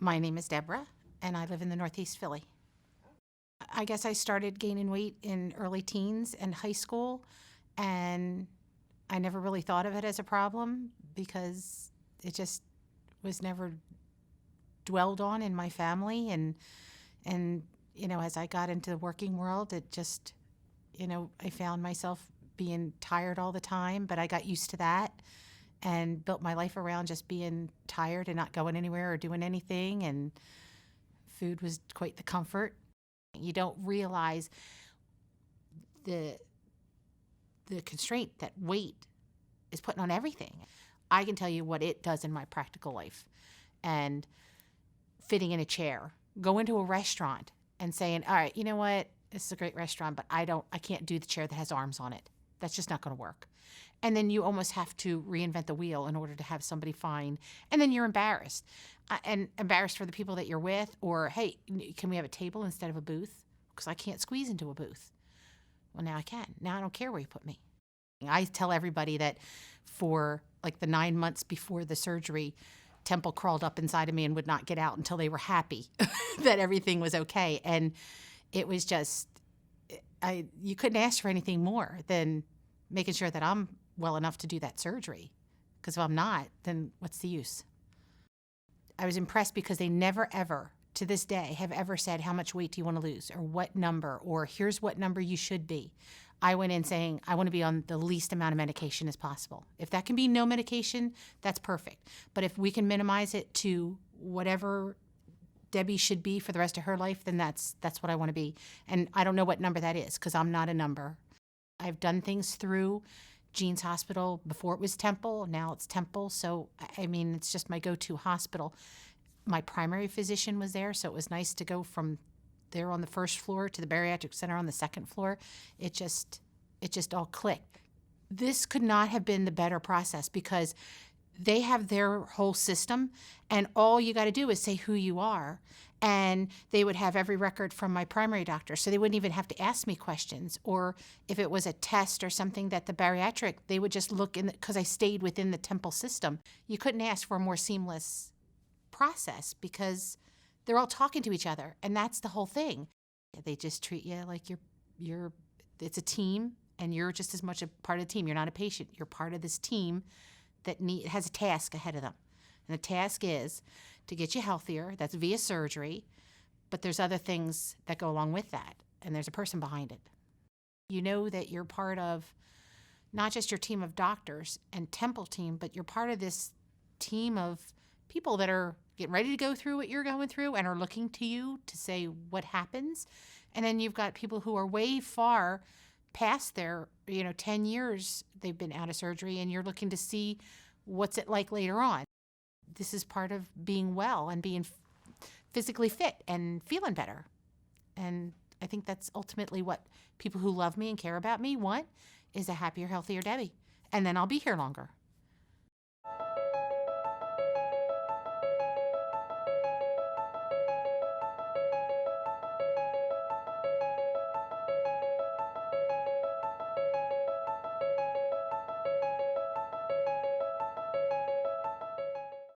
My name is Debra, and I live in the Northeast Philly. I guess I started gaining weight in early teens and high school, and I never really thought of it as a problem because it just was never dwelled on in my family. And as I got into the working world, it just, I found myself being tired all the time, but I got used to that and built my life around just being tired and not going anywhere or doing anything, and food was quite the comfort. You don't realize the constraint that weight is putting on everything. I can tell you what it does in my practical life. And fitting in a chair, go into a restaurant and saying, all right, you know what, this is a great restaurant, but I can't do the chair that has arms on it. That's just not going to work. And then you almost have to reinvent the wheel in order to have somebody fine. And then you're embarrassed. And embarrassed for the people that you're with, or, hey, can we have a table instead of a booth? Because I can't squeeze into a booth. Well, now I can. Now I don't care where you put me. I tell everybody that for like the 9 months before the surgery, Temple crawled up inside of me and would not get out until they were happy that everything was okay. And it was just, you couldn't ask for anything more than making sure that I'm well enough to do that surgery. Because if I'm not, then what's the use? I was impressed because they never, ever, to this day, have ever said, how much weight do you want to lose, or what number, or here's what number you should be. I went in saying, I want to be on the least amount of medication as possible. If that can be no medication, that's perfect. But if we can minimize it to whatever Debbie should be for the rest of her life, then that's what I want to be. And I don't know what number that is because I'm not a number. I've done things through Jean's Hospital. Before it was Temple, now it's Temple. So, I mean, it's just my go-to hospital. My primary physician was there, so it was nice to go from there on the first floor to the bariatric center on the second floor. It just all clicked. This could not have been the better process because they have their whole system, and all you got to do is say who you are, and they would have every record from my primary doctor, so they wouldn't even have to ask me questions. Or if it was a test or something that the bariatric, they would just look in, because I stayed within the Temple system. You couldn't ask for a more seamless process because they're all talking to each other, and that's the whole thing. They just treat you like it's a team, and you're just as much a part of the team. You're not a patient. You're part of this team that has a task ahead of them. And the task is to get you healthier. That's via surgery, but there's other things that go along with that, and there's a person behind it. You know that you're part of not just your team of doctors and Temple team, but you're part of this team of people that are getting ready to go through what you're going through and are looking to you to say what happens. And then you've got people who are way far past their, 10 years they've been out of surgery, and you're looking to see what's it like later on. This is part of being well and being physically fit and feeling better. And I think that's ultimately what people who love me and care about me want, is a happier, healthier Debbie. And then I'll be here longer.